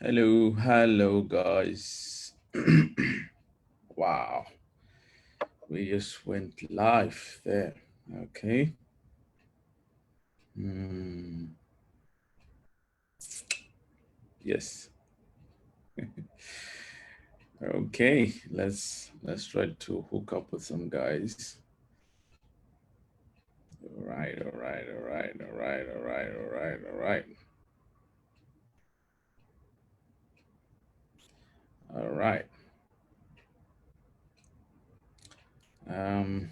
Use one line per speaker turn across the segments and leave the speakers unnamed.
Hello, guys. Wow, we just went live there. Okay. Yes. Okay. Let's try to hook up with some guys. All right. All right. Um.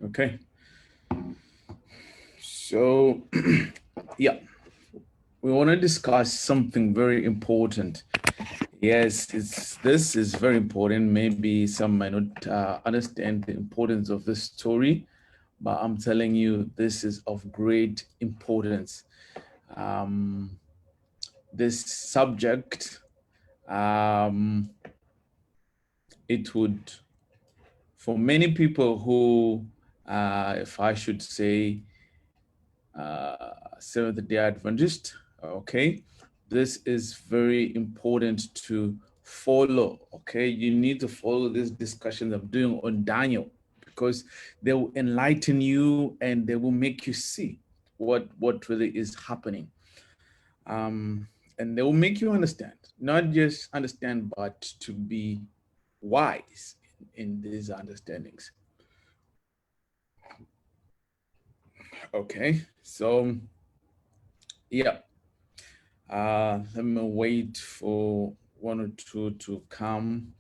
Okay. So, yeah, we want to discuss something very important. Yes, this is very important. Maybe some might not understand the importance of this story, but I'm telling you, this is of great importance. Um, this subject, um, it would, for many people who, if I should say, Seventh Day Adventist, okay, this is very important to follow, okay? You need to follow this discussion I'm doing on Daniel because they will enlighten you and they will make you see what really is happening. And they will make you understand, not just understand, but to be wise in these understandings. Okay, so yeah. Let me wait for one or two to come.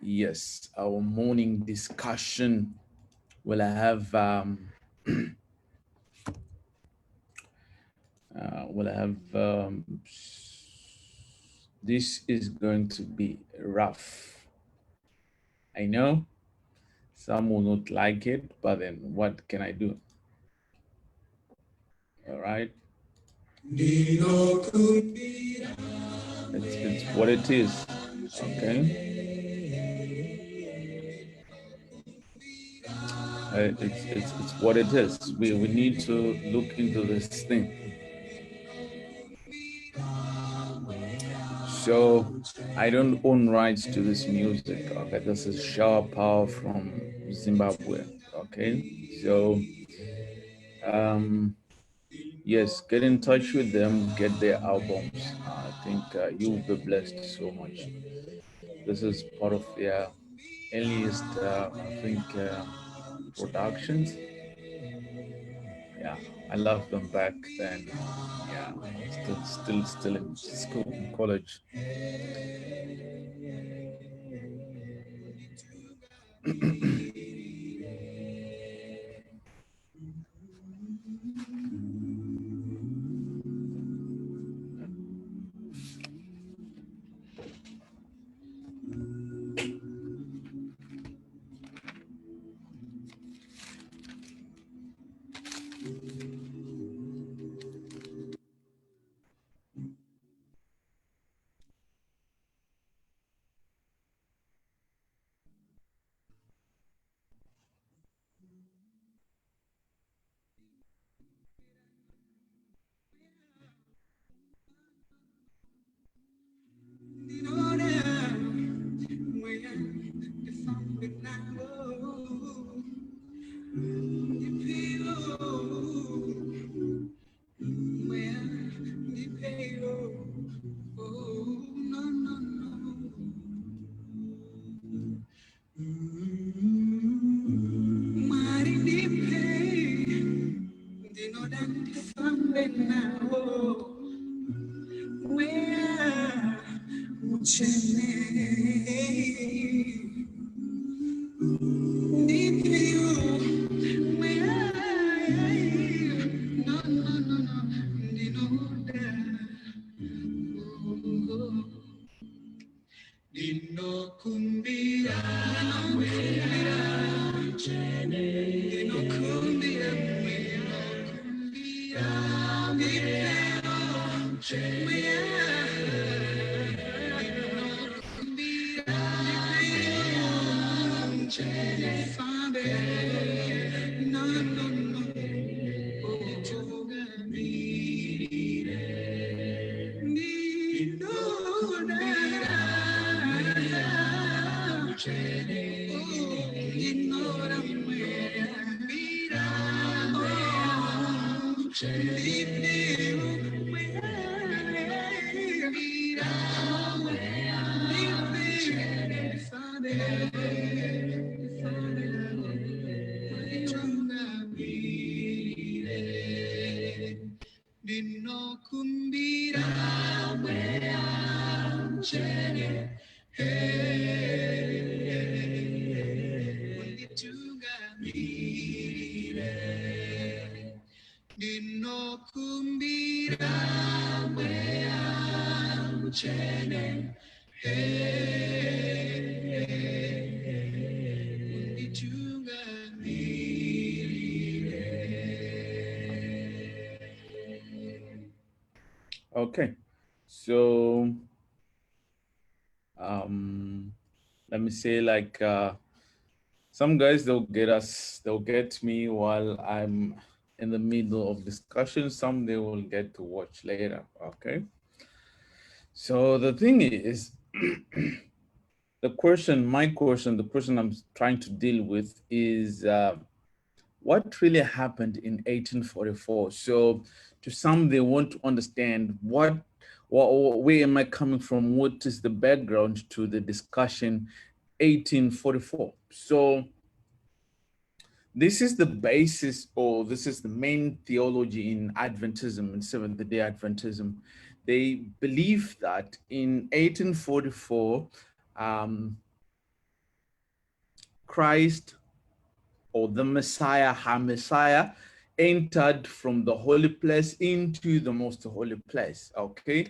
Yes, our morning discussion will have this is going to be rough. I know some will not like it, but then what can I do? All right. It's what it is. Okay. It's what it is. We need to look into this thing. So I don't own rights to this music. Okay, this is Shaw Power from Zimbabwe. Okay, so yes, get in touch with them, get their albums. I think you'll be blessed so much. This is part of their earliest, I think, productions. Yeah, I love them back then. Yeah, still in school, in college. Okay, so let me say, like, some guys, they'll get me while I'm in the middle of discussion. Some they will get to watch later. Okay, so the thing is, the question I'm trying to deal with is, what really happened in 1844? So to some, they want to understand where am I coming from? What is the background to the discussion 1844? So this is the basis, or this is the main theology in Adventism, in Seventh Day Adventism. They believe that in 1844, Christ, or the Messiah, Messiah, entered from the holy place into the most holy place, okay,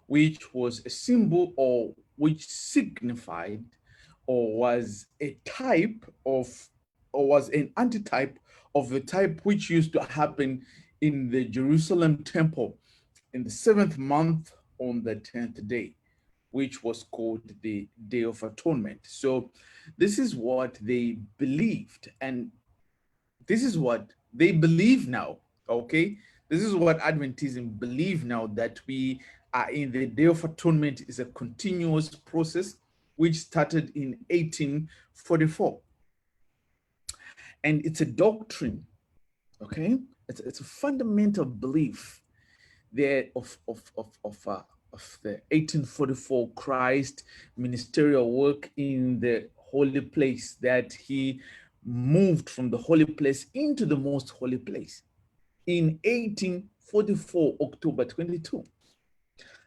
which was a symbol, or which signified, or was a type of, or was an antitype of the type which used to happen in the Jerusalem temple in the 7th month on the 10th day, which was called the Day of Atonement. So this is what they believed, and this is what they believe now, okay? This is what Adventism believe now, that we are in the Day of Atonement is a continuous process which started in 1844. And it's a doctrine, okay? It's a fundamental belief there of the 1844 Christ ministerial work in the holy place, that he moved from the holy place into the most holy place in 1844, October 22.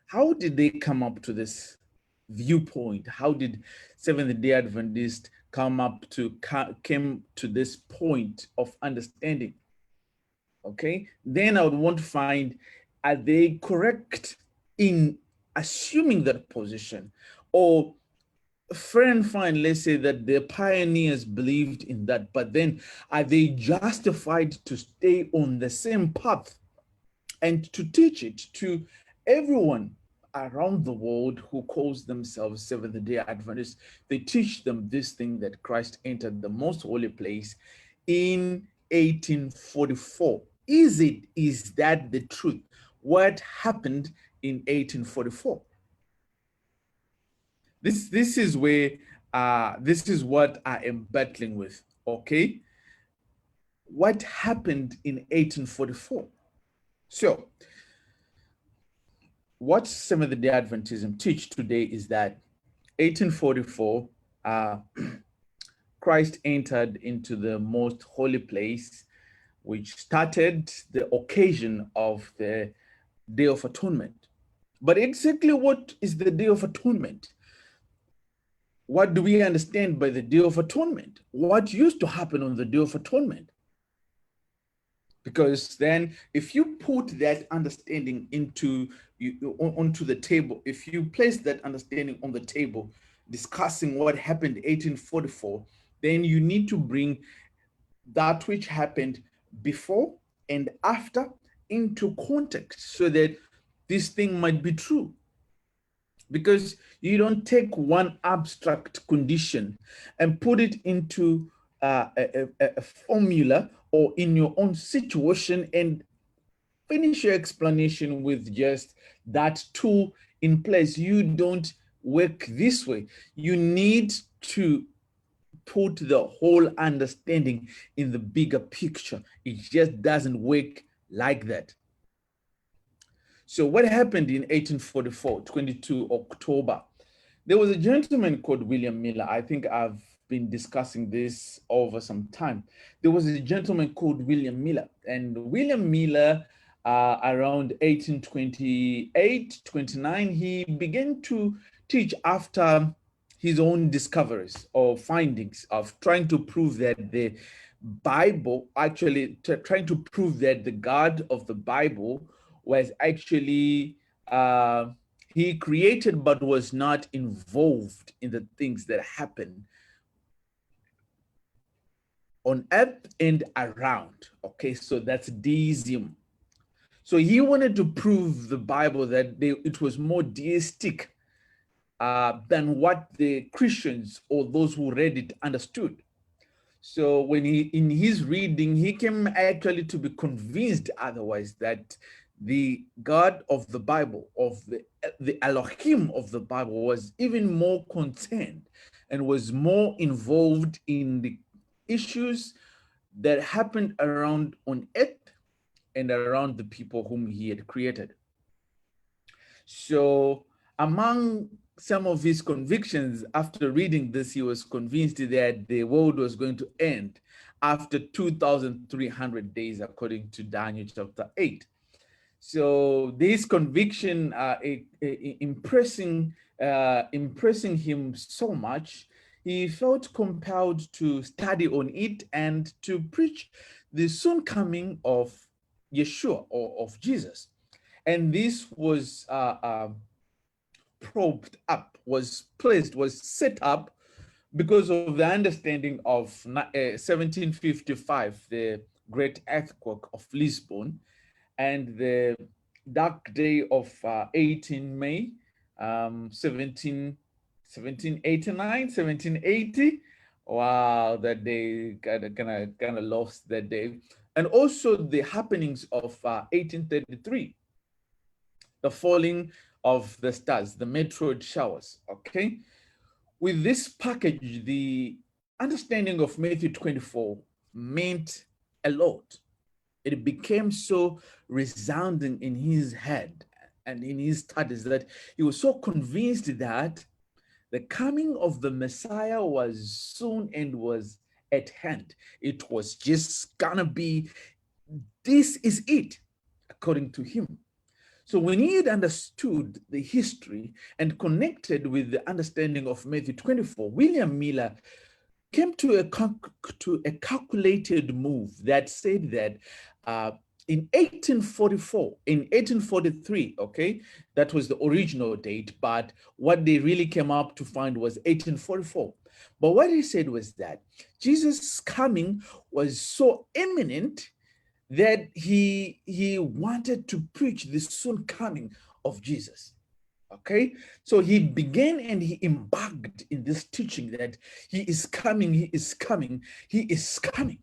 How did they come up to this viewpoint? How did Seventh-day Adventists came to this point of understanding? Okay, then I would want to find, are they correct in assuming that position? Or fair and fine, let's say that the pioneers believed in that, but then are they justified to stay on the same path and to teach it to everyone around the world who calls themselves Seventh-day Adventists? They teach them this thing, that Christ entered the most holy place in 1844. Is that the truth? What happened in 1844? This is where this is what I am battling with. Okay, what happened in 1844? So what Seventh-day Adventism teach today is that 1844, Christ entered into the most holy place, which started the occasion of the Day of Atonement. But exactly what is the Day of Atonement? What do we understand by the Day of Atonement? What used to happen on the Day of Atonement? Because then if you put that understanding onto the table, if you place that understanding on the table, discussing what happened in 1844, then you need to bring that which happened before and after into context, so that this thing might be true, because you don't take one abstract condition and put it into a formula or in your own situation and finish your explanation with just that tool in place. You don't work this way. You need to put the whole understanding in the bigger picture. It just doesn't work like that. So what happened in 1844, 22 October? There was a gentleman called William Miller. I think I've been discussing this over some time. There was a gentleman called William Miller, and William Miller, around 1828, 29, he began to teach after his own discoveries or findings of trying to prove that the Bible, actually trying to prove that the God of the Bible was actually he created but was not involved in the things that happen on earth and around. Okay, so that's deism. So he wanted to prove the Bible that it was more deistic than what the Christians or those who read it understood. So when in his reading, he came actually to be convinced otherwise that the God of the Bible, of the Elohim of the Bible, was even more concerned and was more involved in the issues that happened around on earth and around the people whom he had created. So among some of his convictions, after reading this, he was convinced that the world was going to end after 2,300 days, according to Daniel chapter 8. So this conviction impressing him so much, he felt compelled to study on it and to preach the soon coming of Yeshua, or of Jesus. And this was probed up, was set up because of the understanding of 1755, the great earthquake of Lisbon, and the dark day of 18 May, 1789, 1780. Wow, that day kind of lost that day. And also the happenings of 1833, the falling of the stars, the meteoroid showers, okay? With this package, the understanding of Matthew 24 meant a lot. It became so resounding in his head and in his studies that he was so convinced that the coming of the Messiah was soon and was at hand. It was just gonna be, this is it, according to him. So when he had understood the history and connected with the understanding of Matthew 24, William Miller came to a calculated move that said that in 1844, in 1843, okay, that was the original date, but what they really came up to find was 1844. But what he said was that Jesus' coming was so imminent that he wanted to preach the soon coming of Jesus. Okay, so he began and he embarked in this teaching that he is coming, he is coming, he is coming.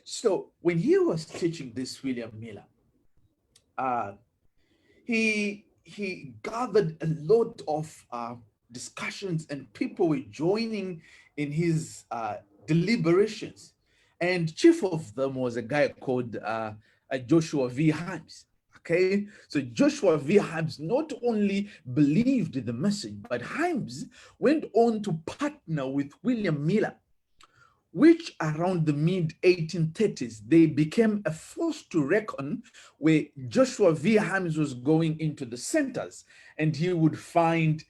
So when he was teaching this, William Miller, he gathered a lot of discussions, and people were joining in his deliberations. And chief of them was a guy called Joshua V. Himes. Okay, so Joshua V. Himes not only believed the message, but Himes went on to partner with William Miller, which around the mid-1830s, they became a force to reckon, where Joshua V. Himes was going into the centers, and he would find,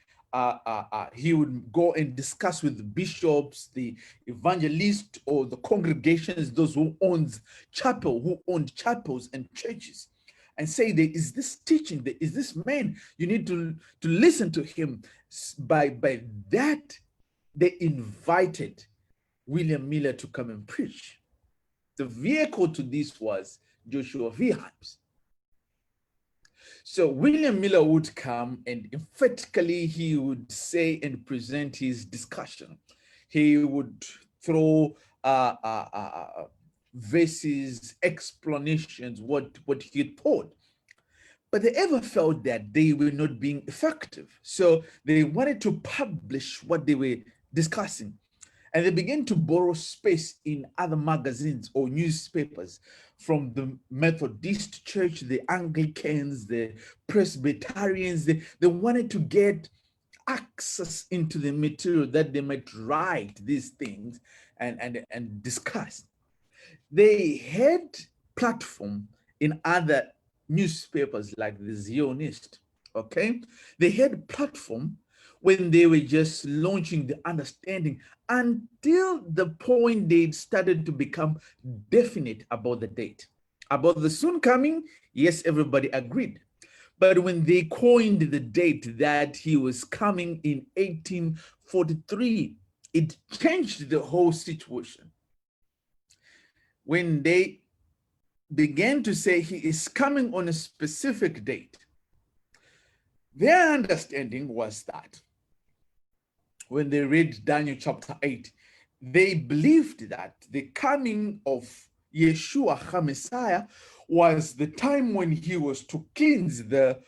he would go and discuss with the bishops, the evangelists, or the congregations, those who owned chapels and churches, and say, there is this teaching, there is this man, you need to listen to him. By that, they invited William Miller to come and preach. The vehicle to this was Joshua V. Himes. So William Miller would come and emphatically he would say and present his discussion. He would throw verses, explanations, what he thought. But they ever felt that they were not being effective. So they wanted to publish what they were discussing. And they began to borrow space in other magazines or newspapers from the Methodist Church, the Anglicans, the Presbyterians. They wanted to get access into the material that they might write these things and discuss. They had platform in other newspapers like the Zionist, okay? They had platform when they were just launching the understanding until the point they started to become definite about the date. About the soon coming, yes, everybody agreed. But when they coined the date that he was coming in 1843, it changed the whole situation. When they began to say he is coming on a specific date, their understanding was that when they read Daniel chapter 8, they believed that the coming of Yeshua HaMessiah was the time when he was to cleanse the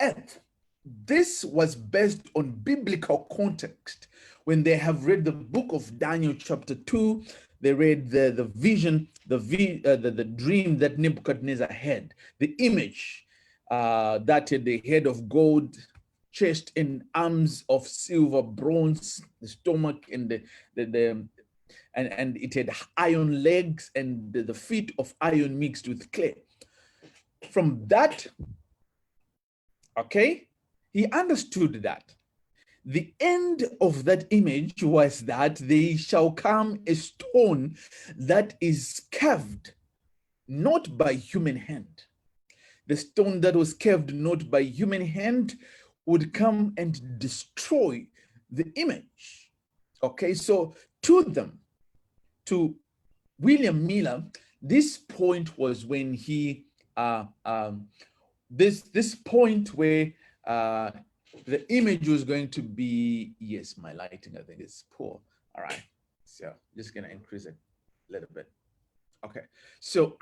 earth. This was based on biblical context. When they have read the book of Daniel chapter 2, they read the vision, the dream that Nebuchadnezzar had, the image that had the head of gold, chest and arms of silver, bronze, the stomach and and it had iron legs and the feet of iron mixed with clay. From that, okay, he understood that the end of that image was that they shall come a stone that is carved not by human hand. The stone that was carved not by human hand would come and destroy the image. Okay, so to them, to William Miller, this point was when he this point where the image was going to be, yes, my lighting I think is poor. All right, so just gonna increase it a little bit. Okay, so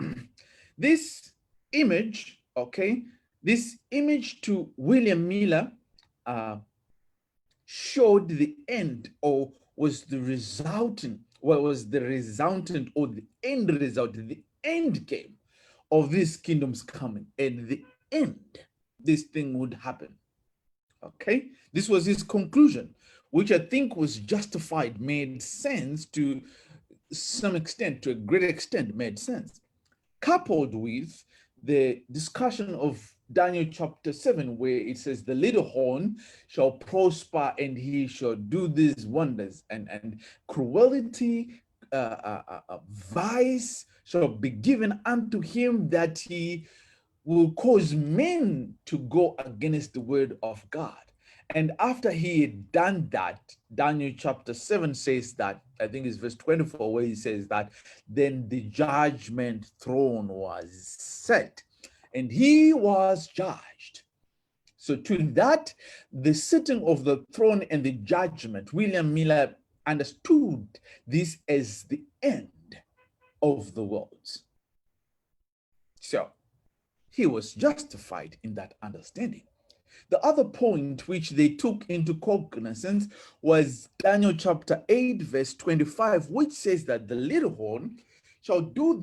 this image, okay, this image to William Miller showed the end, or was the resultant, what was the resultant or the end result, the end game of this kingdom's coming. At the end, this thing would happen. Okay, this was his conclusion, which I think was justified, made sense to some extent, to a great extent, made sense, coupled with the discussion of Daniel chapter 7, where it says the little horn shall prosper and he shall do these wonders, and cruelty, vice shall be given unto him, that he will cause men to go against the word of God. And after he had done that, Daniel chapter 7 says that, I think it's verse 24, where he says that, then the judgment throne was set and he was judged. So to that, the sitting of the throne and the judgment, William Miller understood this as the end of the world. So he was justified in that understanding. The other point which they took into cognizance was Daniel chapter 8, verse 25, which says that the little horn shall do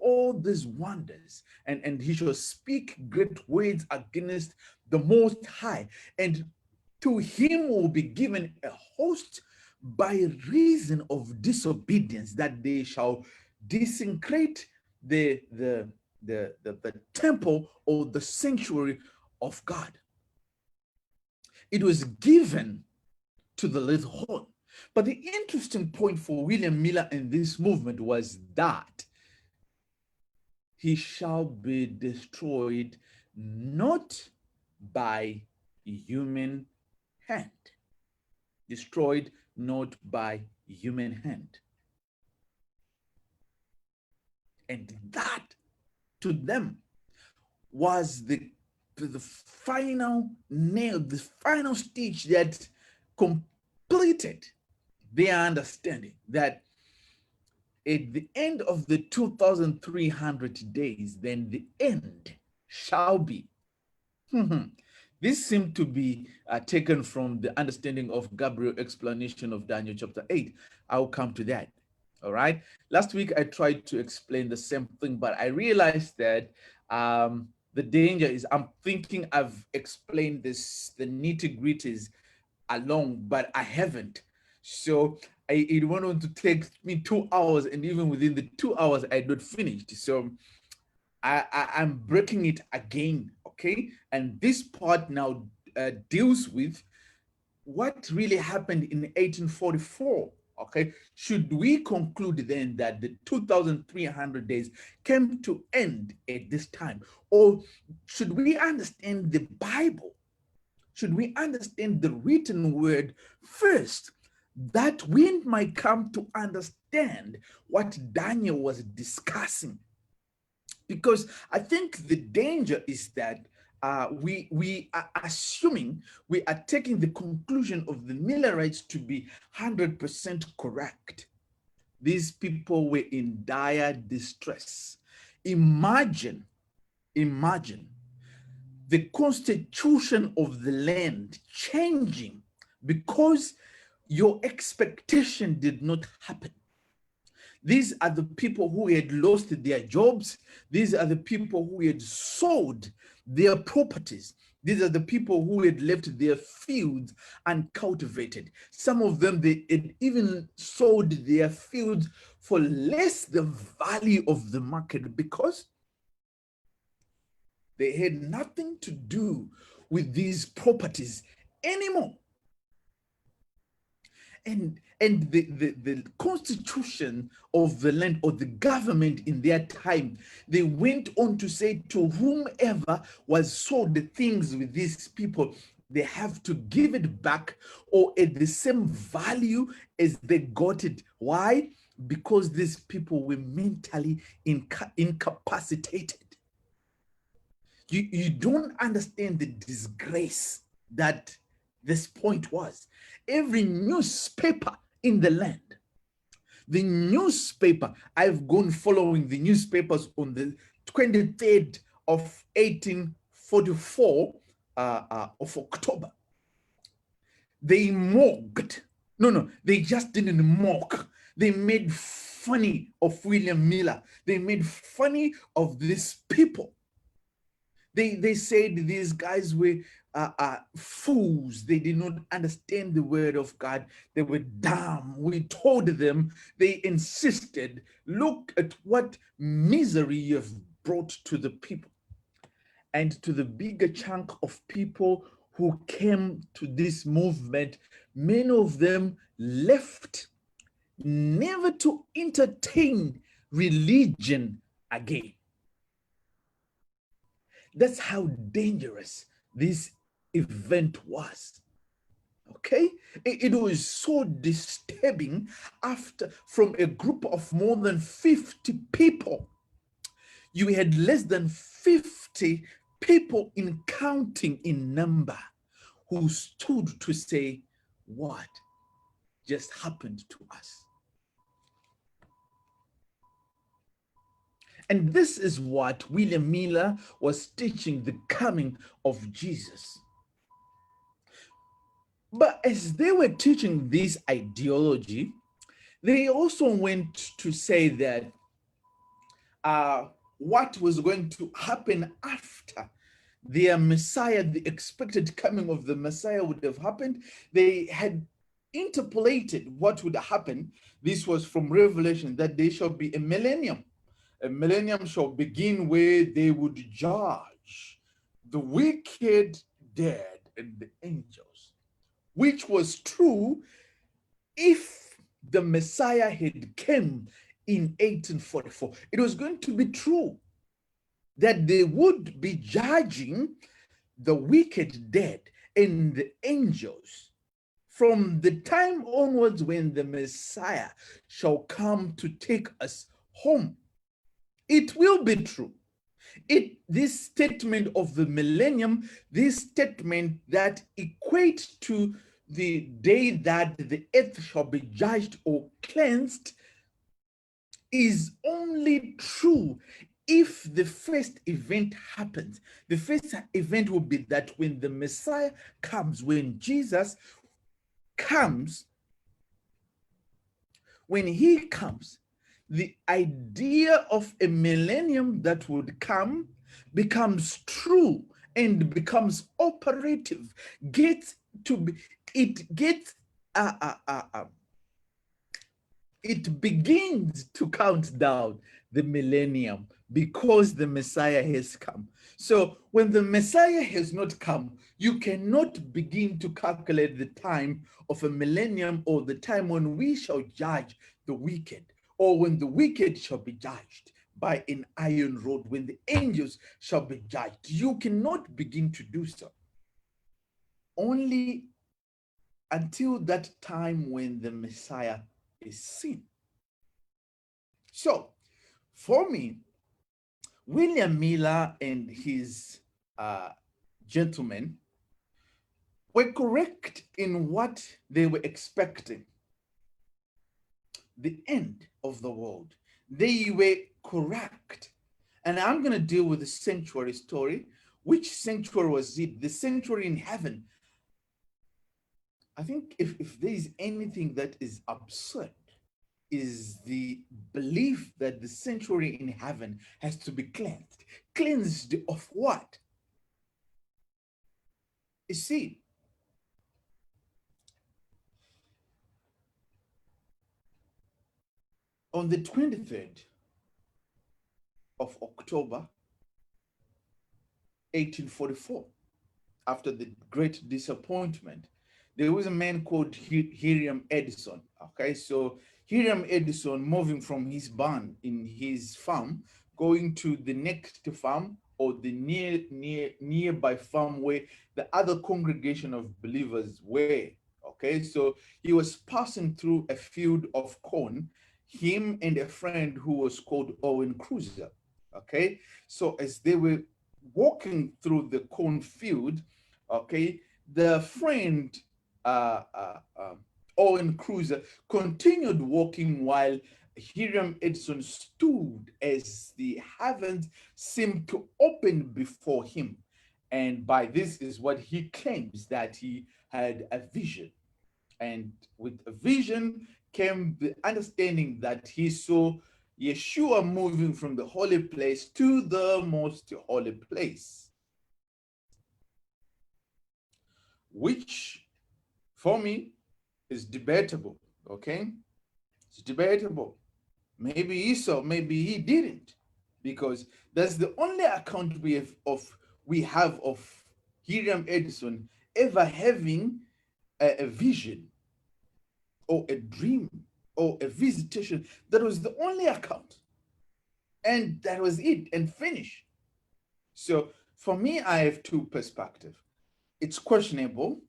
all these wonders, and he shall speak great words against the Most High, and to him will be given a host by reason of disobedience, that they shall desecrate the temple or the sanctuary of God. It was given to the little horn. But the interesting point for William Miller in this movement was that he shall be destroyed not by human hand. Destroyed not by human hand. And that, to them, was the final nail, the final stitch that completed their understanding that at the end of the 2,300 days, then the end shall be. This seemed to be taken from the understanding of Gabriel's explanation of Daniel chapter 8. I'll come to that. All right. Last week, I tried to explain the same thing, but I realized that the danger is I'm thinking I've explained this, the nitty-gritties along, but I haven't. So it went on to take me 2 hours, and even within the 2 hours, I not finished. So I'm breaking it again, okay? And this part now deals with what really happened in 1844, okay? Should we conclude then that the 2,300 days came to end at this time? Or should we understand the Bible? Should we understand the written word first, that we might come to understand what Daniel was discussing? Because I think the danger is that we are assuming, we are taking the conclusion of the Millerites to be 100% correct. These people were in dire distress. Imagine the constitution of the land changing because your expectation did not happen. These are the people who had lost their jobs. These are the people who had sold their properties. These are the people who had left their fields uncultivated. Some of them, they had even sold their fields for less the value of the market because they had nothing to do with these properties anymore. And the constitution of the land, or the government in their time, they went on to say to whomever was sold the things with these people, they have to give it back or at the same value as they got it. Why? Because these people were mentally incapacitated. You don't understand the disgrace that this point was. Every newspaper in the land, the newspaper, I've gone following the newspapers on the 23rd of 1844 of October. They mocked. No, they just didn't mock. They made funny of William Miller. They made funny of these people. They said these guys were fools. They did not understand the word of God. They were dumb. We told them. They insisted. Look at what misery you have brought to the people. And to the bigger chunk of people who came to this movement, many of them left, never to entertain religion again. That's how dangerous this event was. Okay, it was so disturbing. After, from a group of more than 50 people, you had less than 50 people in counting in number who stood to say, what just happened to us? And this is what William Miller was teaching, the coming of Jesus. But as they were teaching this ideology, they also went to say that what was going to happen after their Messiah, the expected coming of the Messiah would have happened. They had interpolated what would happen. This was from Revelation, that there shall be a millennium. A millennium shall begin where they would judge the wicked, dead, and the angels, which was true if the Messiah had come in 1844. It was going to be true that they would be judging the wicked, dead, and the angels from the time onwards when the Messiah shall come to take us home. It will be true. This statement of the millennium, this statement that equates to the day that the earth shall be judged or cleansed, is only true if the first event happens. The first event will be that when the Messiah comes, when Jesus comes, when he comes, the idea of a millennium that would come becomes true and becomes operative, gets to be, it gets it begins to count down the millennium because the Messiah has come. So when the Messiah has not come, you cannot begin to calculate the time of a millennium or the time when we shall judge the wicked, or when the wicked shall be judged by an iron rod, when the angels shall be judged. You cannot begin to do so. Only until that time when the Messiah is seen. So, for me, William Miller and his gentlemen were correct in what they were expecting. The end of the world. They were correct. And I'm going to deal with the sanctuary story. Which sanctuary was it? The sanctuary in heaven. I think if there is anything that is absurd, is the belief that the sanctuary in heaven has to be cleansed. Cleansed of what? You see, on the 23rd of October, 1844, after the Great Disappointment, there was a man called Hiram Edison. Okay, so Hiram Edison, moving from his barn in his farm, going to the next farm or the nearby farm where the other congregation of believers were. Okay, so he was passing through a field of corn, him and a friend who was called Owen Cruiser. Okay, so as they were walking through the cornfield, okay, the friend Owen Cruiser continued walking while Hiram Edison stood as the heavens seemed to open before him. And by this is what he claims, that he had a vision. And with a vision came the understanding that he saw Yeshua moving from the holy place to the most holy place, which for me is debatable. Okay, it's debatable. Maybe he saw, maybe he didn't, because that's the only account we have of Hiram Edison ever having a vision or a dream or a visitation. That was the only account, and that was it, and finished. So for me, I have two perspectives. It's questionable,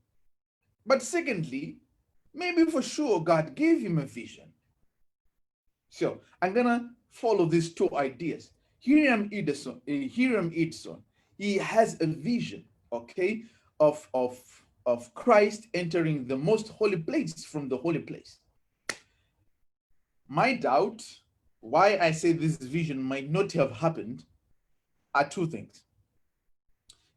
but secondly, maybe for sure God gave him a vision. So I'm gonna follow these two ideas. Hiram Edison, he has a vision, okay, of Christ entering the most holy place from the holy place. My doubt, why I say this vision might not have happened, are two things.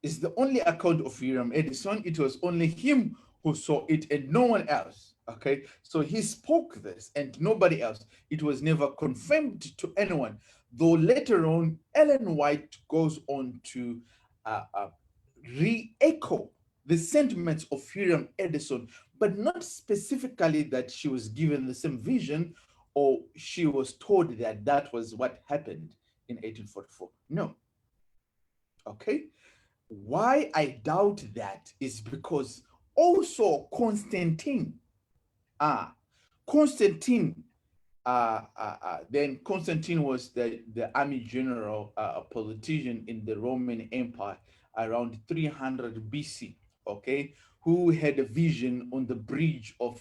It's the only account of Hiram Edison. It was only him who saw it and no one else. Okay, so he spoke this and nobody else. It was never confirmed to anyone, though later on Ellen White goes on to re-echo the sentiments of Hiram Edison, but not specifically that she was given the same vision or she was told that that was what happened in 1844. No. Okay, why I doubt that is because also Constantine, then Constantine was the army general, a politician in the Roman Empire around 300 BC, okay, who had a vision on the bridge of,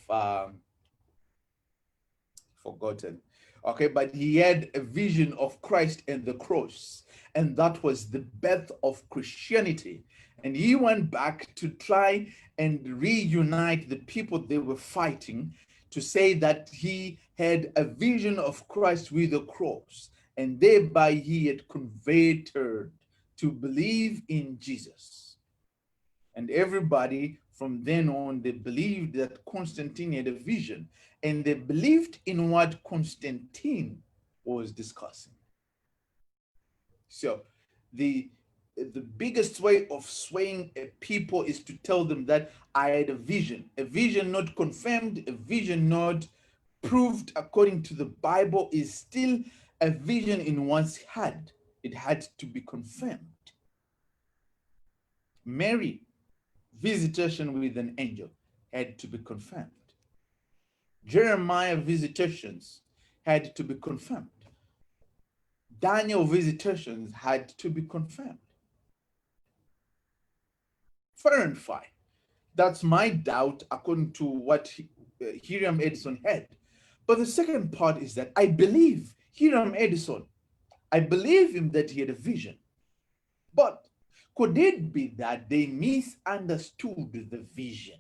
forgot forgotten. Okay, but he had a vision of Christ and the cross, and that was the birth of Christianity. And he went back to try and reunite the people they were fighting, to say that he had a vision of Christ with the cross, and thereby he had converted to believe in Jesus. And everybody from then on, they believed that Constantine had a vision, and they believed in what Constantine was discussing. So the biggest way of swaying a people is to tell them that I had a vision not confirmed, a vision not proved according to the Bible is still a vision in one's head. It had to be confirmed. Mary, visitation with an angel, had to be confirmed. Jeremiah visitations had to be confirmed. Daniel visitations had to be confirmed. Fair and fine. That's my doubt according to what Hiram Edison had. But the second part is that I believe Hiram Edison. I believe him that he had a vision. But could it be that they misunderstood the vision?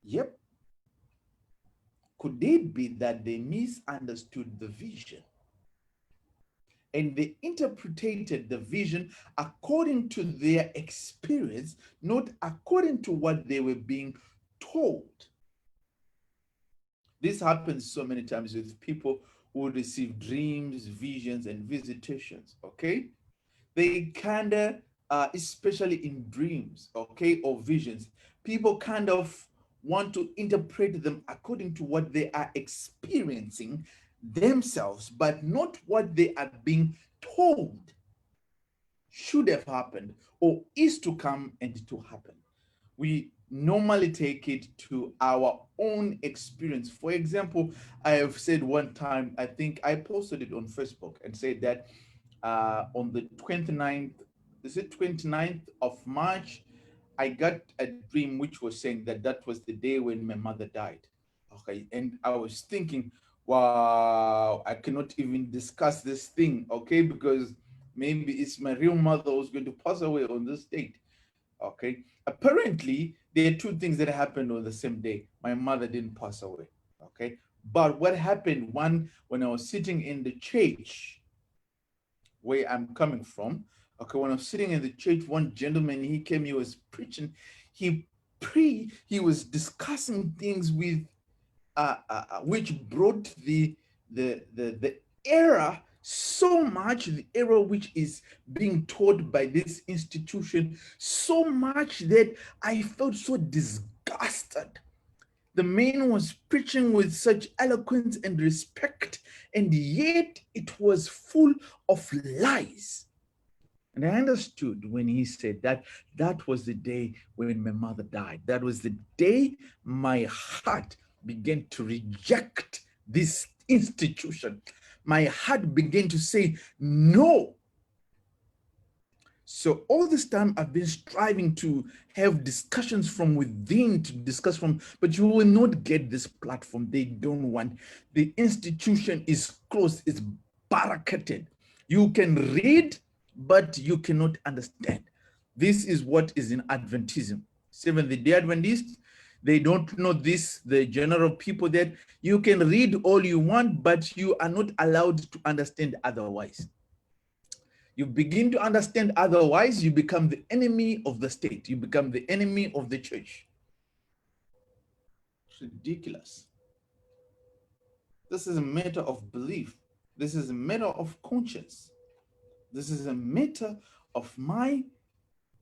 Yep. Could it be that they misunderstood the vision? And they interpreted the vision according to their experience, not according to what they were being told. This happens so many times with people who receive dreams, visions, and visitations, okay? They kind of, especially in dreams, okay, or visions, people kind of want to interpret them according to what they are experiencing themselves, but not what they are being told should have happened or is to come and to happen. We normally take it to our own experience. For example, I have said one time, I think I posted it on Facebook and said that on the 29th, is it 29th of March, I got a dream which was saying that that was the day when my mother died. Okay, and I was thinking, wow, I cannot even discuss this thing, okay, because maybe it's my real mother who's going to pass away on this date. Okay, apparently there are two things that happened on the same day. My mother didn't pass away. Okay, but what happened when I was sitting in the church where I'm coming from, okay, when I was sitting in the church, one gentleman, he came, he was preaching, he was discussing things with which brought the error so much, the error which is being taught by this institution so much that I felt so disgusted. The man was preaching with such eloquence and respect, and yet it was full of lies. And I understood when he said that that was the day when my mother died. That was the day my heart began to reject this institution. My heart began to say, no. So all this time I've been striving to have discussions from within, to discuss from, but you will not get this platform. They don't want. The institution is closed, it's barricaded. You can read, but you cannot understand. This is what is in Adventism. Seventh Day Adventists, they don't know this, the general people, that you can read all you want, but you are not allowed to understand otherwise. You begin to understand otherwise, you become the enemy of the state. You become the enemy of the church. It's ridiculous. This is a matter of belief. This is a matter of conscience. This is a matter of my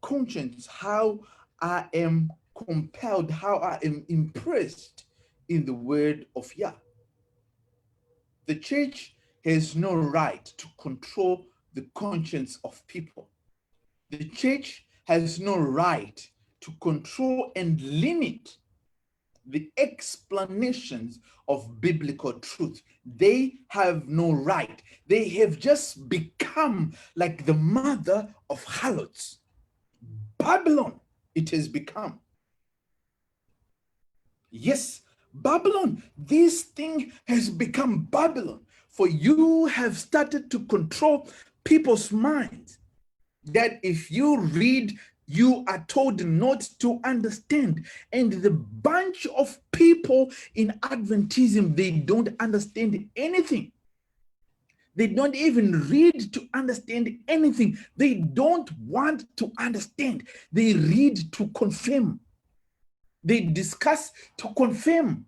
conscience, how I am compelled, how I am impressed in the word of Yah. The church has no right to control the conscience of people. The church has no right to control and limit the explanations of biblical truth. They have no right. They have just become like the mother of harlots. Babylon, it has become. Yes, Babylon. This thing has become Babylon. For you have started to control people's minds. That if you read, you are told not to understand. And the bunch of people in Adventism, they don't understand anything. They don't even read to understand anything. They don't want to understand. They read to confirm. They discuss to confirm.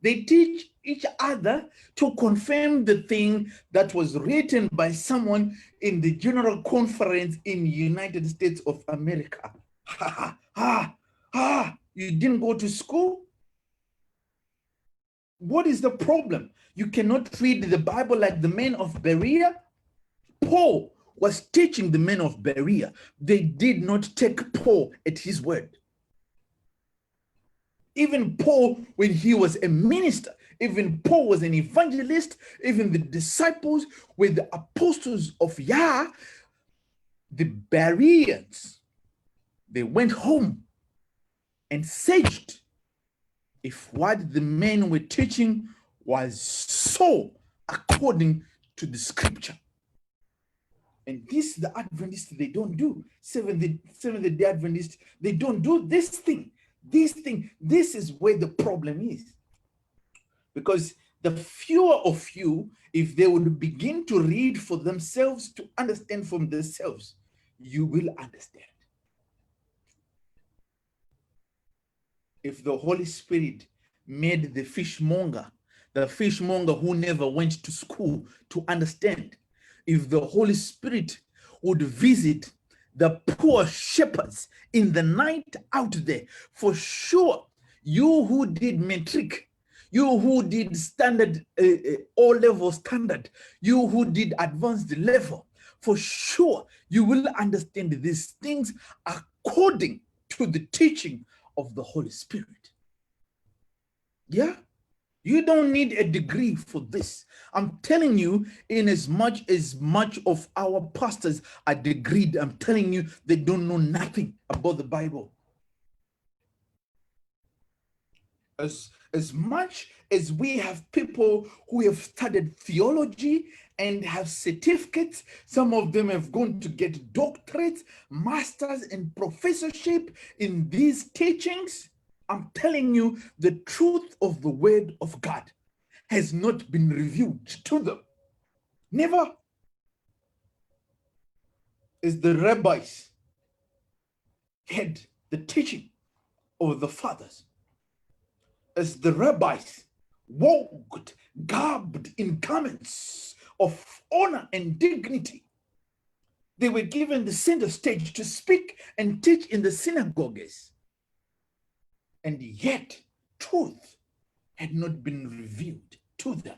They teach each other to confirm the thing that was written by someone in the General Conference in the United States of America. You didn't go to school? What is the problem? You cannot read the Bible like the men of Berea? Paul was teaching the men of Berea. They did not take Paul at his word. Even Paul, when he was a minister, even Paul was an evangelist, even the disciples were the apostles of Yah, the Bereans, they went home and searched if what the men were teaching was so according to the scripture. And this the Adventists, they don't do. Seventh-day Adventists, they don't do this thing. This is where the problem is. Because the fewer of you, if they would begin to read for themselves, to understand from themselves, you will understand. If the Holy Spirit made the fishmonger who never went to school to understand, if the Holy Spirit would visit the poor shepherds in the night out there, for sure, you who did matric, you who did standard, O-level standard, you who did advanced level, for sure, you will understand these things according to the teaching of the Holy Spirit. Yeah? You don't need a degree for this. I'm telling you, in as much of our pastors are degreed, I'm telling you, they don't know nothing about the Bible. As much as we have people who have studied theology and have certificates, some of them have gone to get doctorates, masters, and professorship in these teachings, I'm telling you, the truth of the word of God has not been revealed to them. Never. As the rabbis had the teaching of the fathers, as the rabbis walked garbed in garments of honor and dignity, they were given the center stage to speak and teach in the synagogues. And yet, truth had not been revealed to them.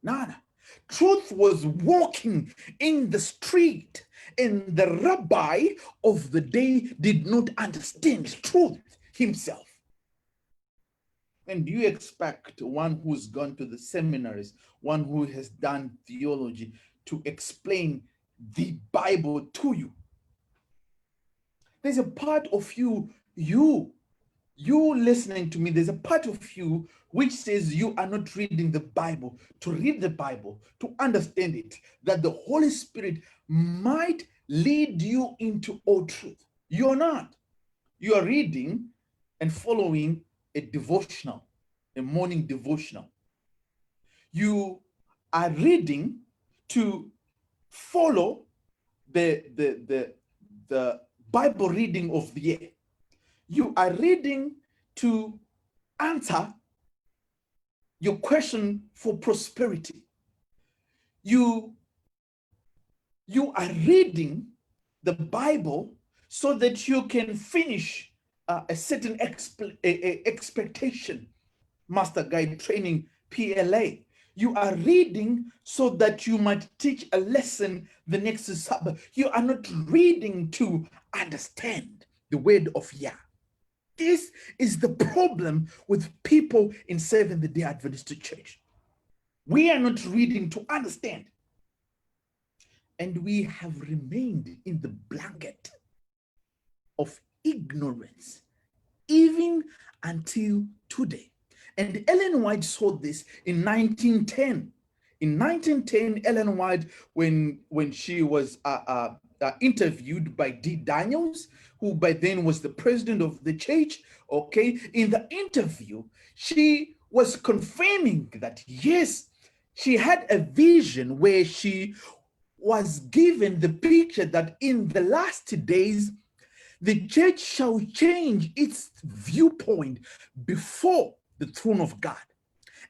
Nada. Truth was walking in the street, and the rabbi of the day did not understand truth himself. And you expect one who's gone to the seminaries, one who has done theology, to explain the Bible to you? There's a part of you listening to me, there's a part of you which says you are not reading the Bible, to read the Bible, to understand it, that the Holy Spirit might lead you into all truth. You're not. You are reading and following a devotional, a morning devotional. You are reading to follow the Bible reading of the year. You are reading to answer your question for prosperity. You are reading the Bible so that you can finish a certain expectation, Master Guide Training, PLA. You are reading so that you might teach a lesson the next Sabbath. You are not reading to understand the word of Yah. This is the problem with people in Seventh-day Adventist Church. We are not reading to understand. And we have remained in the blanket of ignorance
even until today. And Ellen White saw this in 1910. In 1910, Ellen White, when she was interviewed by D. Daniels, who by then was the president of the church, okay, in the interview, she was confirming that, yes, she had a vision where she was given the picture that in the last days, the church shall change its viewpoint before the throne of God.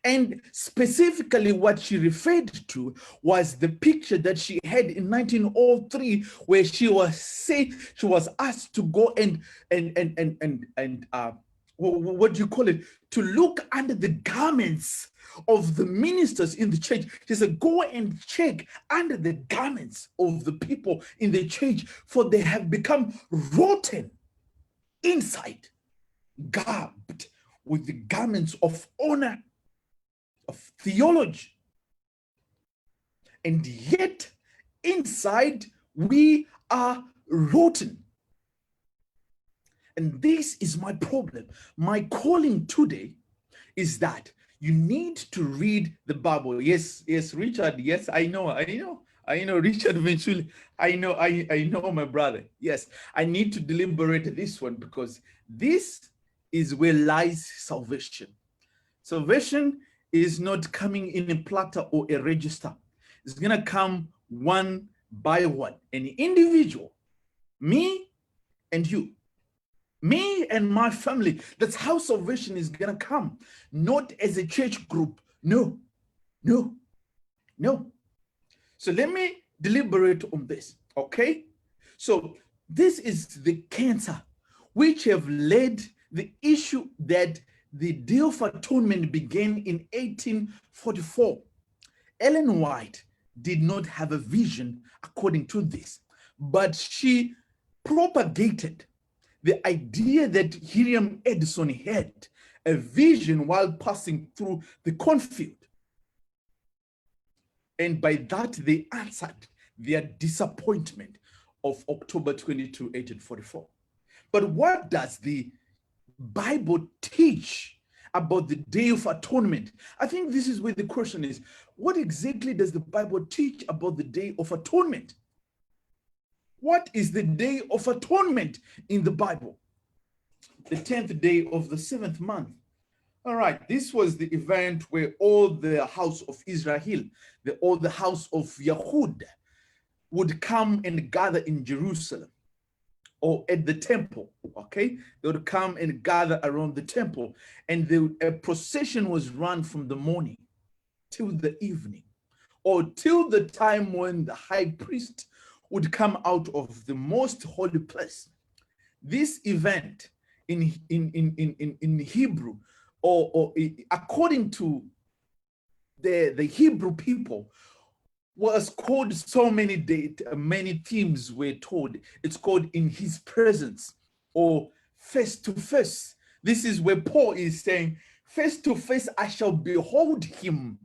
And specifically, what she referred to was the picture that she had in 1903, where she was asked to go and what do you call it? To look under the garments of the ministers in the church. She said, go and check under the garments of the people in the church, for they have become rotten inside, garbed with the garments of honor, of theology. And yet, inside, we are rotten. And this is my problem. My calling today is that you need to read the Bible. Yes, Richard. Yes, I know, Richard eventually. I know my brother. Yes, I need to deliberate this one, because this is where lies salvation. Salvation is not coming in a platter or a register. It's going to come one by one. An individual, me and you, me and my family. That's how salvation is going to come. Not as a church group. No. So let me deliberate on this, okay? So this is the cancer which have led the issue that the Day of Atonement began in 1844. Ellen White did not have a vision according to this, but she propagated the idea that Hiram Edison had a vision while passing through the cornfield. And by that, they answered their disappointment of October 22, 1844. But what does the Bible teach about the Day of Atonement? I think this is where the question is. What exactly does the Bible teach about the Day of Atonement? What is the Day of Atonement in the Bible? The 10th day of the 7th month. All right, this was the event where all the house of Israel, all the house of Yahud would come and gather in Jerusalem or at the temple, okay? They would come and gather around the temple, and a procession was run from the morning till the evening, or till the time when the high priest would come out of the most holy place. This event in Hebrew, or according to the Hebrew people, was called so many themes were told. It's called in his presence, or face to face. This is where Paul is saying, face to face I shall behold him.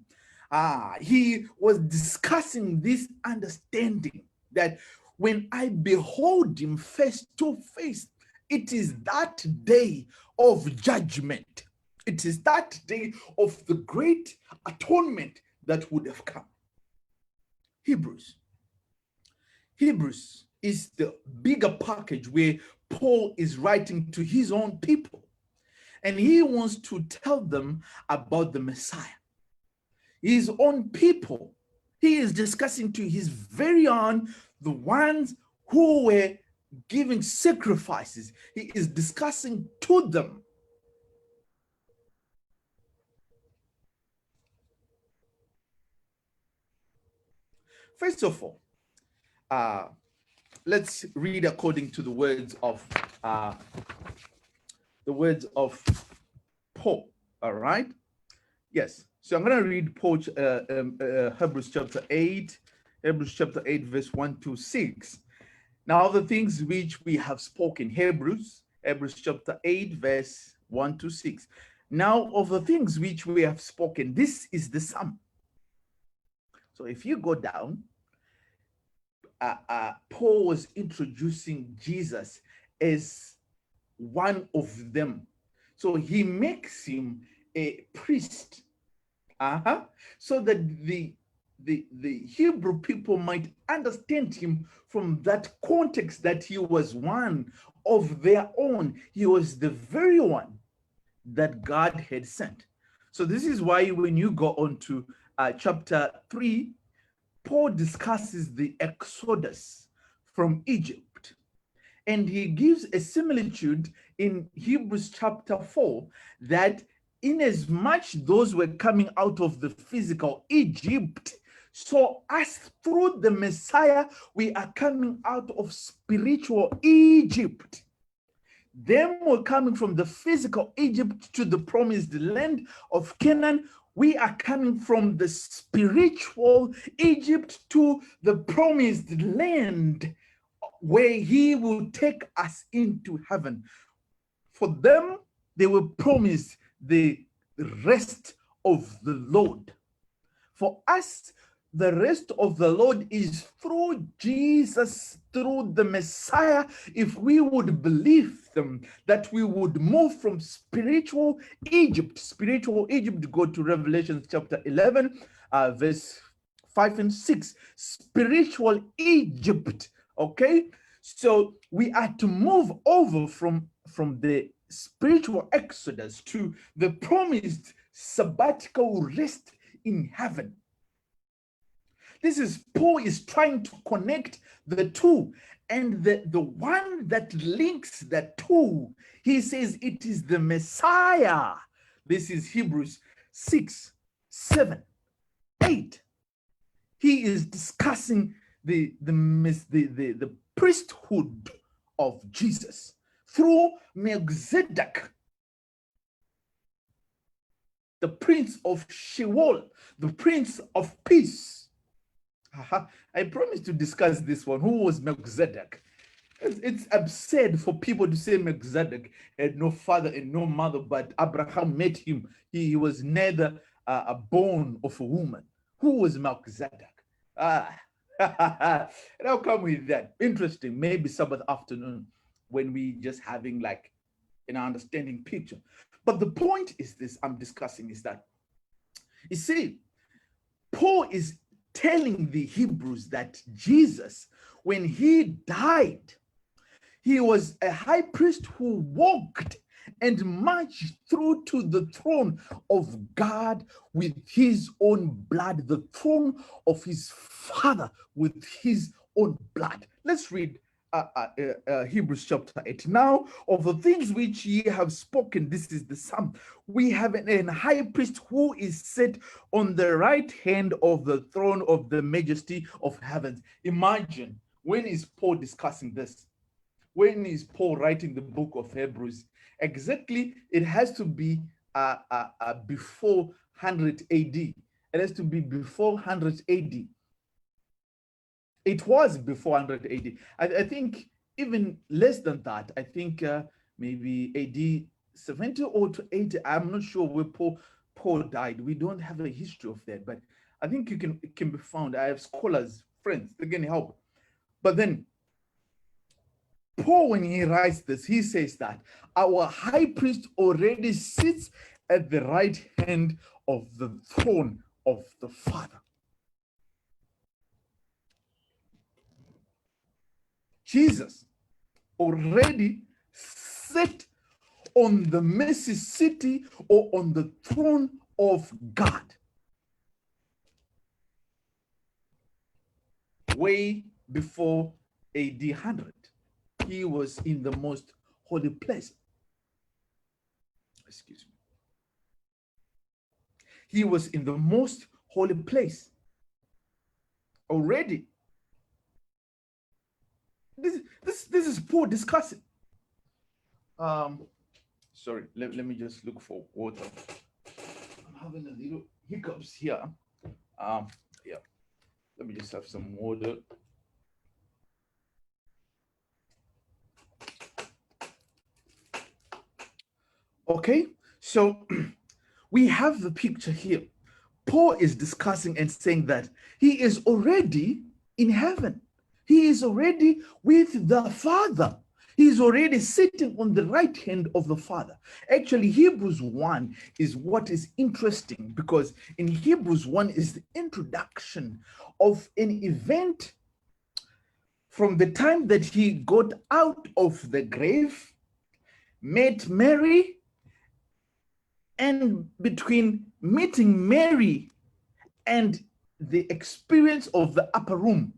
He was discussing this understanding that when I behold him face to face, it is that day of judgment. It is that day of the great atonement that would have come. Hebrews is the bigger package where Paul is writing to his own people, and he wants to tell them about the Messiah. His own people, he is discussing to his very own, the ones who were giving sacrifices. He is discussing to them. First of all, let's read according to the words of Paul. All right. Yes. So I'm going to read Paul, Hebrews chapter 8, verse 1 to 6. Now the things which we have spoken, Hebrews chapter 8, verse 1 to 6. Now of the things which we have spoken, this is the sum. So if you go down, Paul was introducing Jesus as one of them. So he makes him a priest. So that the Hebrew people might understand him from that context, that he was one of their own. He was the very one that God had sent. So this is why when you go on to chapter 3, Paul discusses the Exodus from Egypt. And he gives a similitude in Hebrews chapter 4 that inasmuch those were coming out of the physical Egypt, so as through the Messiah, we are coming out of spiritual Egypt. Them were coming from the physical Egypt to the promised land of Canaan. We are coming from the spiritual Egypt to the promised land, where he will take us into heaven. For them, they were promised the rest of the Lord. For us, the rest of the Lord is through Jesus, through the Messiah. If we would believe them, that we would move from spiritual Egypt, go to Revelation chapter 11, verse 5 and 6, spiritual Egypt, okay? So we are to move over from the spiritual exodus to the promised sabbatical rest in heaven. This is Paul is trying to connect the two, and the one that links the two, he says it is the Messiah. This is Hebrews 6, 7, 8. He is discussing the priesthood of Jesus through Melchizedek, the prince of Sheol, the prince of peace. I promised to discuss this one. Who was Melchizedek? It's absurd for people to say Melchizedek had no father and no mother, but Abraham met him. He was neither born of a woman. Who was Melchizedek? And I'll come with that. Interesting. Maybe Sabbath afternoon when we just having like an understanding picture. But the point is this I'm discussing is that, you see, Paul is telling the Hebrews that Jesus, when he died, he was a high priest who walked and marched through to the throne of God with his own blood, the throne of his Father with his own blood. Let's read Hebrews chapter 8. Now, of the things which ye have spoken, this is the sum. We have an high priest who is set on the right hand of the throne of the majesty of heavens. Imagine, when is Paul discussing this? When is Paul writing the book of Hebrews? Exactly, it has to be before 100 AD. It has to be before 100 AD. It was before 100 AD. I think even less than that. I think maybe AD 70 or to 80. I'm not sure where Paul died. We don't have a history of that, but I think it can be found. I have scholars, friends, they can help. But then Paul, when he writes this, he says that our high priest already sits at the right hand of the throne of the Father. Jesus already sat on the mercy seat or on the throne of God way before AD 100. He was in the most holy place. Excuse me. He was in the most holy place already. This is Paul discussing. Sorry, let me just look for water. I'm having a little hiccups here. Yeah, let me just have some water. Okay, so we have the picture here. Paul is discussing and saying that he is already in heaven. He is already with the Father. He's already sitting on the right hand of the Father. Actually, Hebrews 1 is what is interesting, because in Hebrews 1 is the introduction of an event from the time that he got out of the grave, met Mary, and between meeting Mary and the experience of the upper room.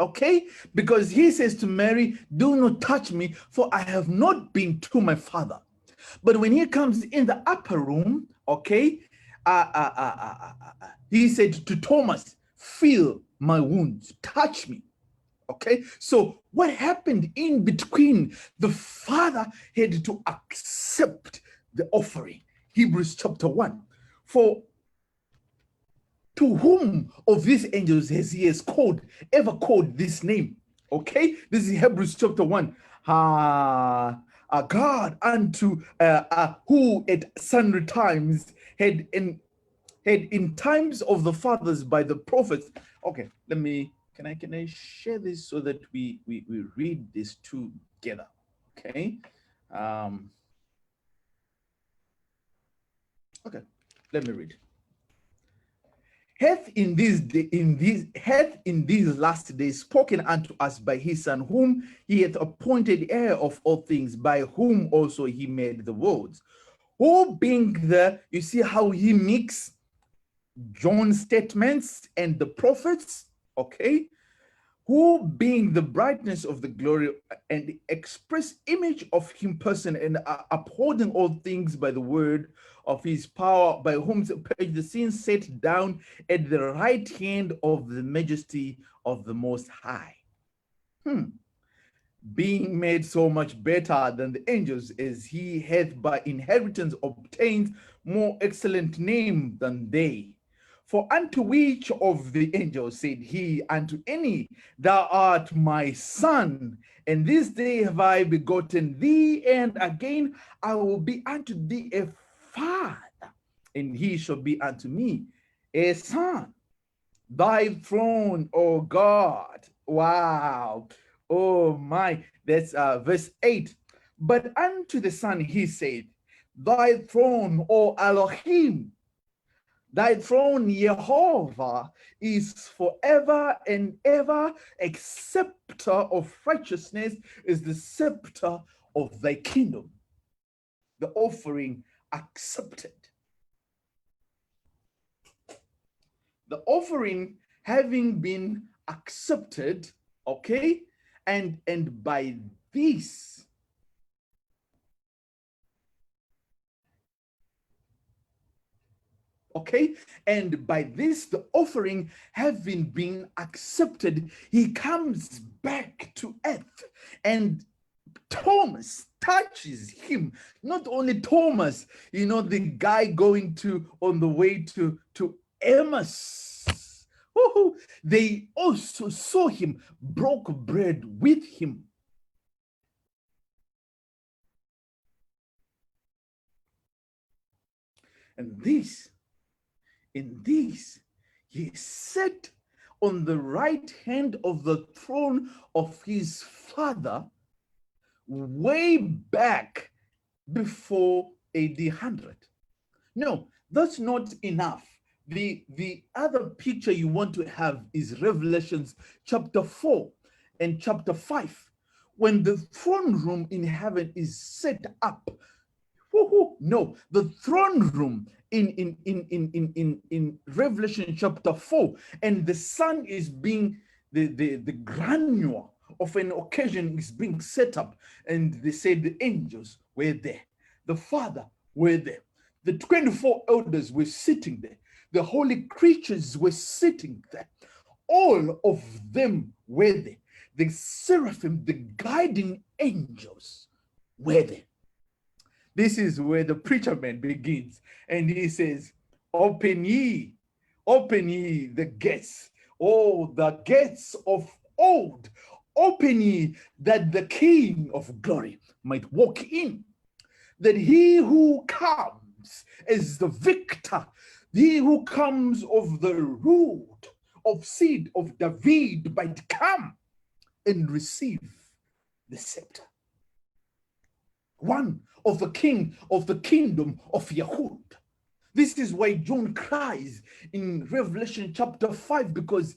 Okay, because he says to Mary, do not touch me, for I have not been to my Father. But when he comes in the upper room, okay, he said to Thomas, feel my wounds, touch me. Okay, so what happened in between? The Father had to accept the offering. Hebrews chapter 1. For to whom of these angels has he ever called this name? Okay, this is Hebrews chapter 1. God unto who at sundry times had in times of the fathers by the prophets. Okay, can I share this so that we read this together? Okay. Okay, let me read. Hath in these last days spoken unto us by his Son, whom he hath appointed heir of all things, by whom also he made the worlds. Who being you see how he mix John's statements and the prophets, okay? Who being the brightness of the glory and the express image of him person, and upholding all things by the word of his power, by whom the sins set down at the right hand of the majesty of the Most High. Being made so much better than the angels, as he hath by inheritance obtained more excellent name than they. For unto which of the angels said he unto any, thou art my son, and this day have I begotten thee, and again I will be unto thee a father, and he shall be unto me a son. Thy throne, O God. Wow. Oh my. That's verse 8. But unto the Son he said, thy throne, O Elohim, thy throne, Jehovah, is forever and ever. A scepter of righteousness is the scepter of thy kingdom. The offering accepted. The offering having been accepted, okay, and by this, okay, and by this, the offering having been accepted, he comes back to earth, and Thomas touches him. Not only Thomas, the guy going on the way to Emmaus. Woo-hoo. They also saw him, broke bread with him. And in this, he sat on the right hand of the throne of his Father way back before AD 100. No, that's not enough. The other picture you want to have is Revelations chapter 4 and chapter 5, when the throne room in heaven is set up. No, the throne room in Revelation chapter 4, and the sun is being the grandeur of an occasion is being set up, and they said the angels were there, the Father were there, the 24 elders were sitting there, the holy creatures were sitting there, all of them were there, the seraphim, the guiding angels were there. This is where the preacher man begins, and he says, open ye the gates, oh, the gates of old, open ye, that the King of glory might walk in, that he who comes as the victor, he who comes of the root of seed of David might come and receive the scepter. One of the king of the kingdom of Yahud. This is why John cries in Revelation chapter 5, because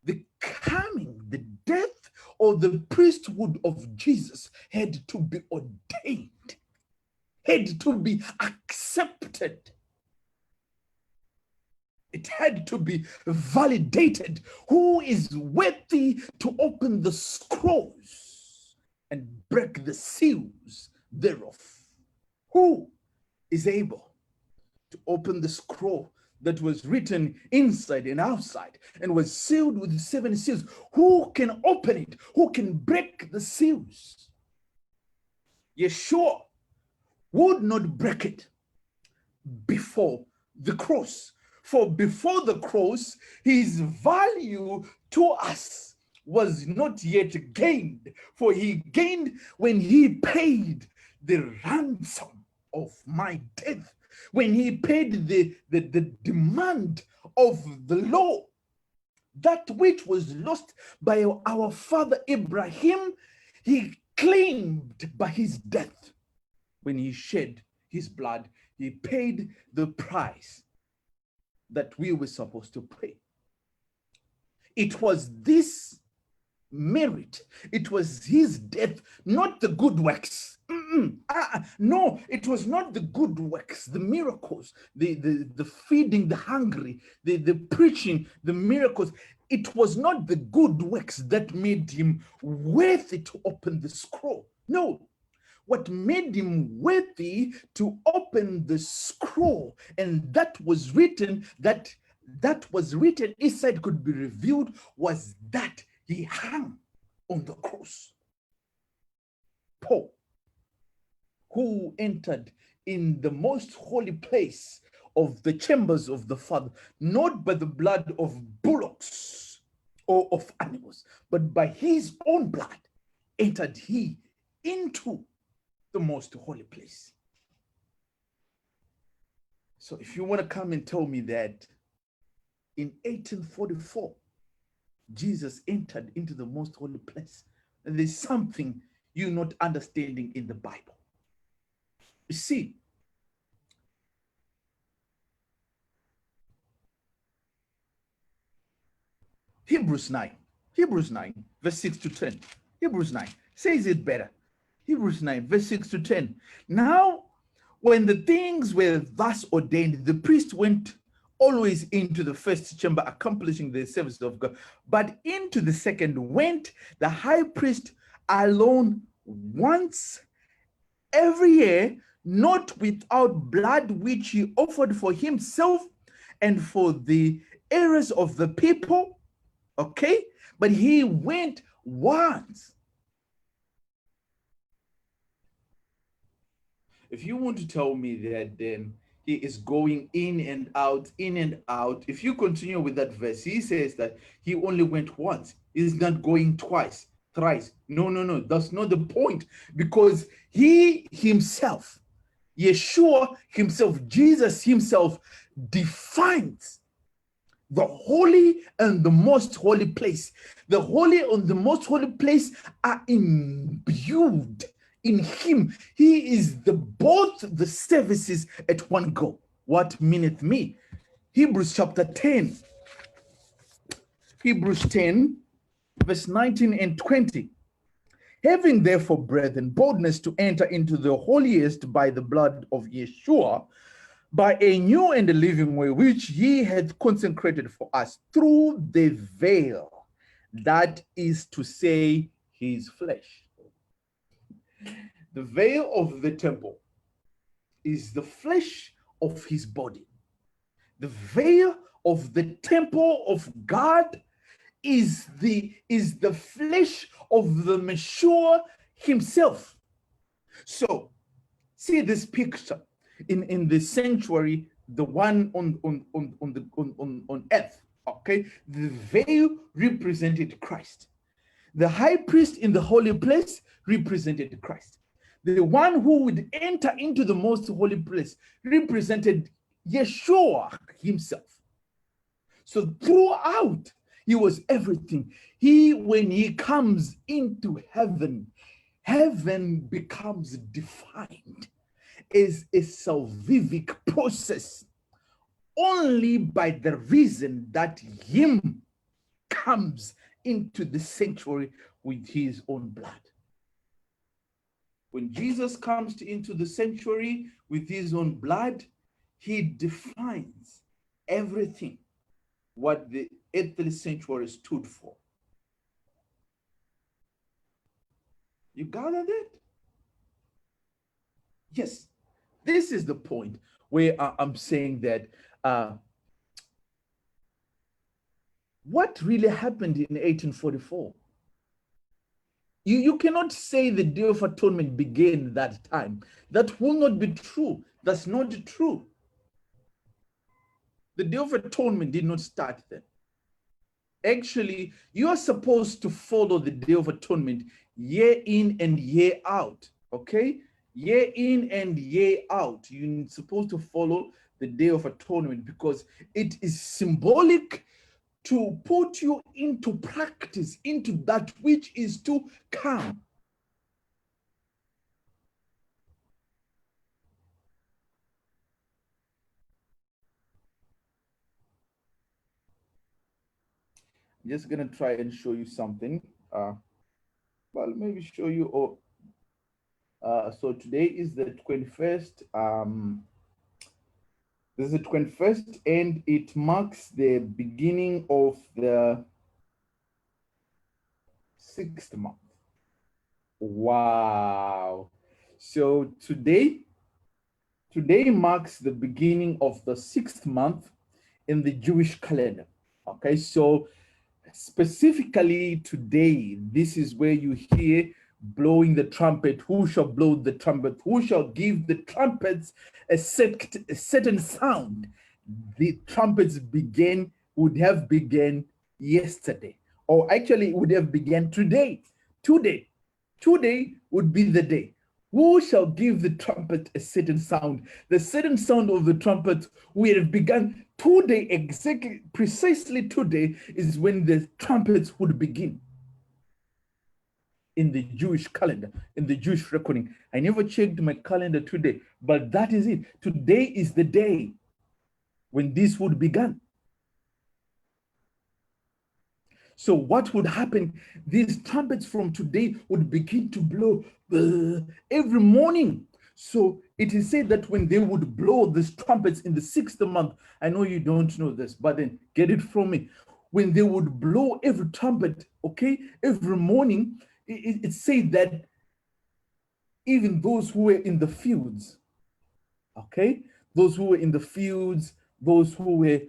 the coming, the death or the priesthood of Jesus had to be ordained, had to be accepted. It had to be validated. Who is worthy to open the scrolls and break the seals thereof? Who is able to open the scroll that was written inside and outside and was sealed with 7 seals? Who can open it? Who can break the seals? Yeshua would not break it before the cross. For before the cross, his value to us was not yet gained. For he gained when he paid the ransom of my death, when he paid the demand of the law, that which was lost by our father Abraham, he claimed by his death. When he shed his blood, he paid the price that we were supposed to pay. It was this merit, it was his death, not the good works. No, it was not the good works, the miracles, the feeding the hungry, the preaching, the miracles. It was not the good works that made him worthy to open the scroll. No, what made him worthy to open the scroll, and that was written inside could be revealed, was that he hung on the cross. Paul, who entered in the most holy place of the chambers of the Father, not by the blood of bullocks or of animals, but by his own blood, entered he into the most holy place. So if you want to come and tell me that in 1844, Jesus entered into the most holy place, and there's something you're not understanding in the Bible. You see, Hebrews 9, verse 6 to 10. Hebrews 9 says it better. Hebrews 9, verse 6 to 10. Now, when the things were thus ordained, the priest went always into the first chamber, accomplishing the service of God. But into the second went the high priest alone once every year, not without blood, which he offered for himself and for the errors of the people. Okay? But he went once. If you want to tell me that then he is going in and out, if you continue with that verse, he says that he only went once. He's not going twice, thrice. No. That's not the point, because he himself, Yeshua himself, Jesus himself defines the holy and the most holy place. The holy and the most holy place are imbued in him. He is both the services at one go. What meaneth me? Hebrews chapter 10. Hebrews 10, verse 19 and 20. Having therefore, brethren, boldness to enter into the holiest by the blood of Yeshua, by a new and a living way, which he hath consecrated for us through the veil, that is to say, his flesh. The veil of the temple is the flesh of his body. The veil of the temple of God is the flesh of the Messiah himself. So, see this picture in the sanctuary, the one on earth. Okay, the veil represented Christ. The high priest in the holy place represented Christ. The one who would enter into the most holy place represented Yeshua himself. So throughout, he was everything. When he comes into heaven, heaven becomes defined as a salvific process only by the reason that him comes into the sanctuary with his own blood. When Jesus comes into the sanctuary with his own blood, he defines everything what the earthly sanctuary stood for. You gather that? Yes, this is the point where I'm saying that what really happened in 1844? You cannot say the Day of Atonement began that time. That will not be true. That's not true. The Day of Atonement did not start then. Actually, you are supposed to follow the Day of Atonement year in and year out, okay? Year in and year out. You're supposed to follow the Day of Atonement because it is symbolic to put you into practice, into that which is to come. I'm just gonna try and show you something. Well, maybe show you. So today is the 21st. This is the 21st, and it marks the beginning of the 6th month. Wow. So today marks the beginning of the 6th month in the Jewish calendar. Okay, so specifically today, this is where you hear blowing the trumpet. Who shall blow the trumpet? Who shall give the trumpets a certain sound? The trumpets would have begun yesterday, or actually would have begun today. Today would be the day. Who shall give the trumpet a certain sound? The certain sound of the trumpet will have begun today, exactly, precisely today is when the trumpets would begin. In the Jewish calendar, in the Jewish reckoning. I never checked my calendar today, but that is it. Today is the day when this would begin. So what would happen? These trumpets from today would begin to blow every morning. So it is said that when they would blow these trumpets in the 6th month, I know you don't know this, but then get it from me. When they would blow every trumpet, okay, every morning, it said that even those who were in the fields, okay, those who were in the fields, those who were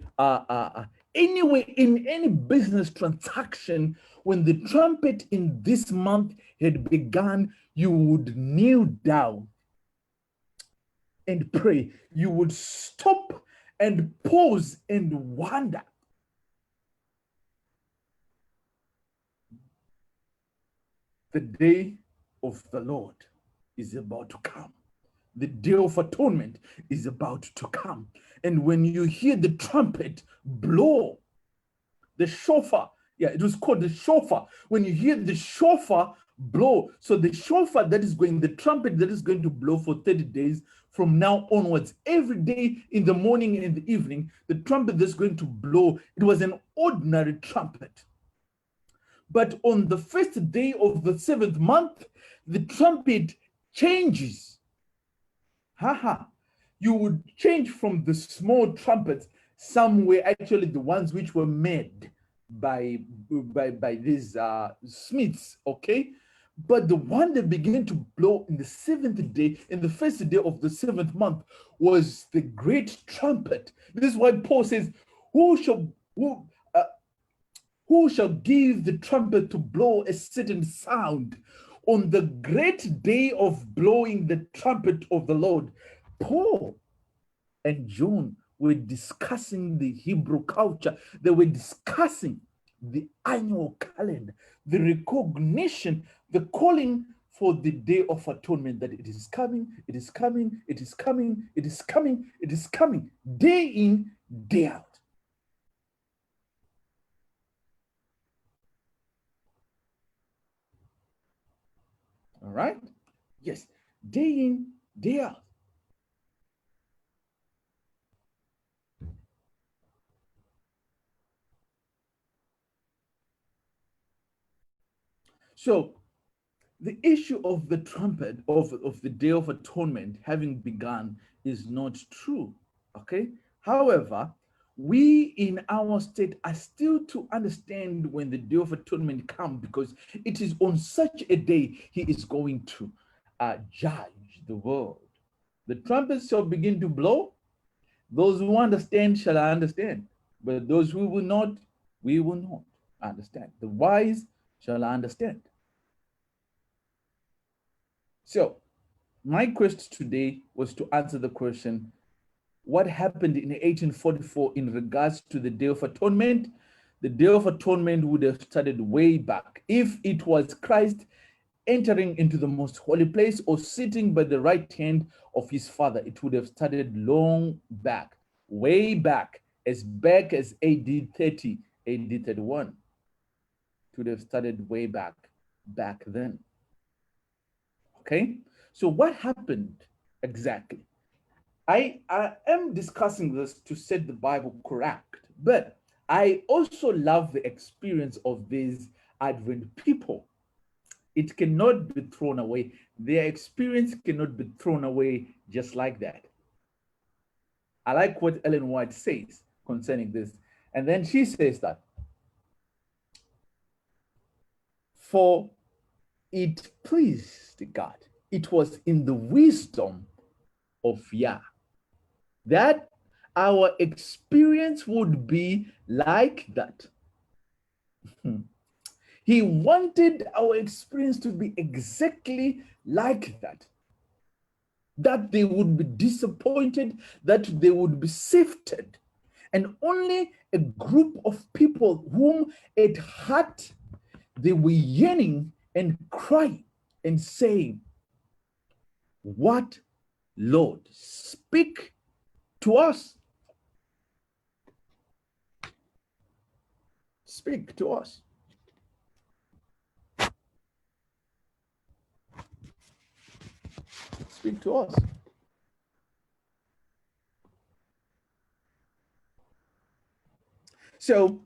anyway in any business transaction, when the trumpet in this month had begun, you would kneel down and pray. You would stop and pause and wonder. The day of the Lord is about to come. The Day of Atonement is about to come. And when you hear the trumpet blow, the shofar, it was called the shofar. When you hear the shofar blow, so the shofar the trumpet that is going to blow for 30 days from now onwards, every day in the morning and in the evening, the trumpet that's going to blow, it was an ordinary trumpet. But on the first day of the 7th month, the trumpet changes. You would change from the small trumpets. Some were actually the ones which were made by these smiths, okay? But the one that began to blow in the 7th day, in the first day of the 7th month, was the great trumpet. This is why Paul says, who shall give the trumpet to blow a certain sound? On the great day of blowing the trumpet of the Lord, Paul and John were discussing the Hebrew culture. They were discussing the annual calendar, the recognition, the calling for the Day of Atonement, that it is coming, it is coming, it is coming, it is coming, it is coming, day in, day out.
All right? Yes, day in, day out. So the issue of the trumpet of the Day of Atonement having begun is not true. Okay. However, we in our state are still to understand when the Day of Atonement comes, because it is on such a day he is going to judge the world. The trumpets shall begin to blow. Those who understand shall understand, but those who will not, we will not understand. The wise shall understand. So, my quest today was to answer the question, what happened in 1844 in regards to the Day of Atonement? The Day of Atonement would have started way back. If it was Christ entering into the most holy place or sitting by the right hand of his Father, it would have started long back, way back as AD 30, AD 31. It would have started way back then. Okay, so what happened exactly? I am discussing this to set the Bible correct, but I also love the experience of these Advent people. It cannot be thrown away. Their experience cannot be thrown away just like that. I like what Ellen White says concerning this. And then she says that, for it pleased God, it was in the wisdom of Yah, that our experience would be like that. He wanted our experience to be exactly like that. That they would be disappointed, that they would be sifted. And only a group of people whom at heart they were yearning and crying and saying, what, Lord, speak to us. Speak to us. Speak to us. So,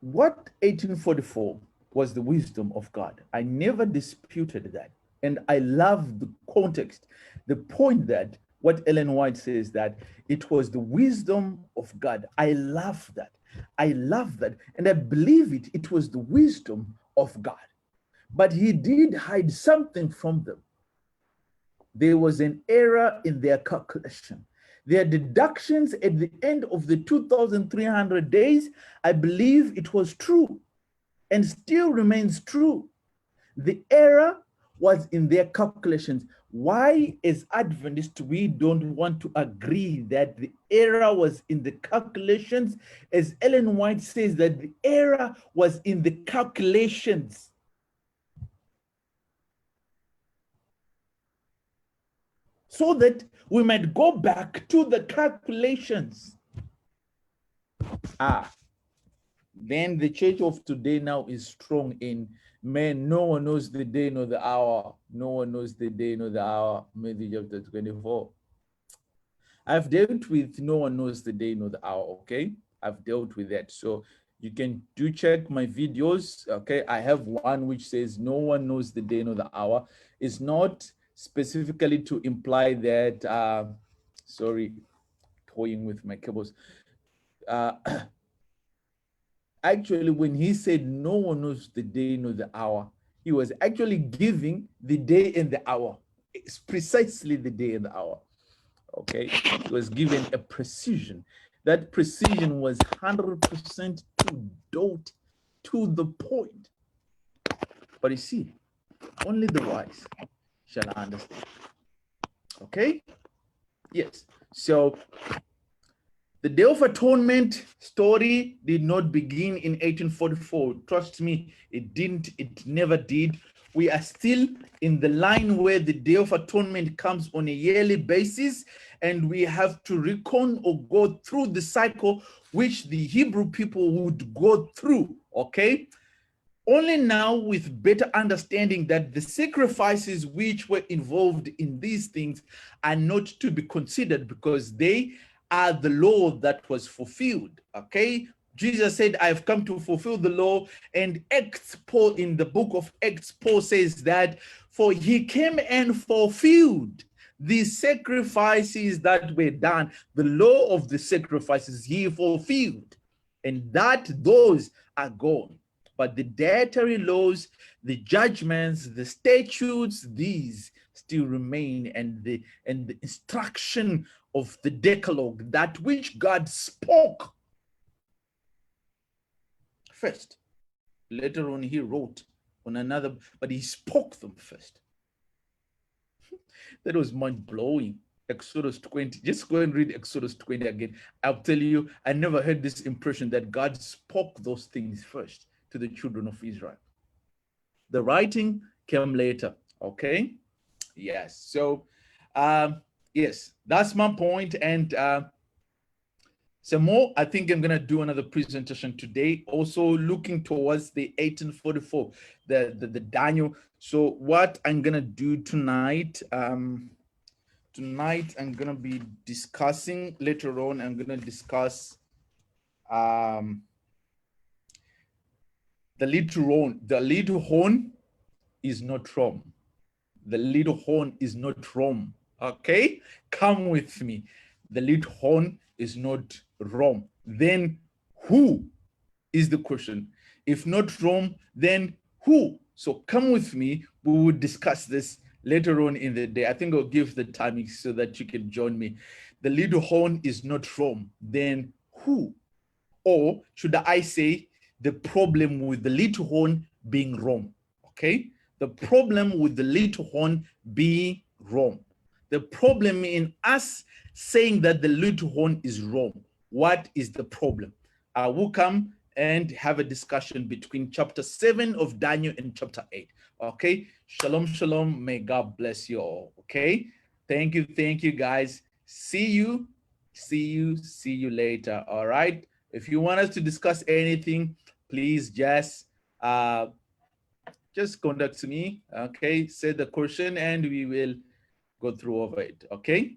what 1844 was the wisdom of God? I never disputed that. And I love the context, the point that what Ellen White says, that it was the wisdom of God. I love that. I love that. And I believe it. It was the wisdom of God. But he did hide something from them. There was an error in their calculation. Their deductions at the end of the 2,300 days, I believe it was true and still remains true. The error was in their calculations. Why, as Adventists, we don't want to agree that the error was in the calculations? As Ellen White says, that the error was in the calculations. So that we might go back to the calculations. Then the church of today now is strong in, man, no one knows the day nor the hour. No one knows the day nor the hour. Matthew chapter 24. I've dealt with no one knows the day nor the hour, okay? I've dealt with that. So you can do check my videos, okay? I have one which says no one knows the day nor the hour. It's not specifically to imply that, sorry, toying with my cables. Actually, when he said no one knows the day nor the hour, he was actually giving the day and the hour. It's precisely the day and the hour. Okay, he was given a precision. That precision was 100% to dot to the point. But you see, only the wise shall understand. Okay? Yes. So the Day of Atonement story did not begin in 1844. Trust me, it didn't. It never did. We are still in the line where the Day of Atonement comes on a yearly basis, and we have to recon or go through the cycle which the Hebrew people would go through, okay?
only now with better understanding that the sacrifices which were involved in these things are not to be considered because they are the law that was fulfilled. Okay, Jesus said, I have come to fulfill the law. And Acts, Paul, in the book of Acts, Paul says that, for he came and fulfilled the sacrifices that were done. The law of the sacrifices he fulfilled, and that those are gone. But the dietary laws, the judgments, the statutes, these still remain, and the instruction of the Decalogue, that which God spoke first. Later on, he wrote on another, but he spoke them first. That was mind-blowing. Exodus 20. Just go and read Exodus 20 again. I'll tell you, I never had this impression that God spoke those things first to the children of Israel. The writing came later, okay? Yes, so, yes, that's my point. And some more, I think I'm gonna do another presentation today, also looking towards the 1844, the Daniel. So what I'm gonna do tonight, tonight I'm gonna be discussing, later on I'm gonna discuss the little horn is not Rome. The little horn is not Rome. Okay, come with me. The little horn is not Rome. Then who is the question? If not Rome, then who? So come with me. We will discuss this later on in the day. I think I'll give the timing so that you can join me. The little horn is not Rome. Then who? Or should I say the problem with the little horn being Rome? Okay, the problem with the little horn being Rome. The problem in us saying that the little horn is Rome. What is the problem? I will come and have a discussion between chapter 7 of Daniel and chapter 8. Okay, shalom, shalom. May God bless you all. Okay, thank you, guys. See you later. All right. If you want us to discuss anything, please just contact me. Okay, say the question and we will go through over it. Okay.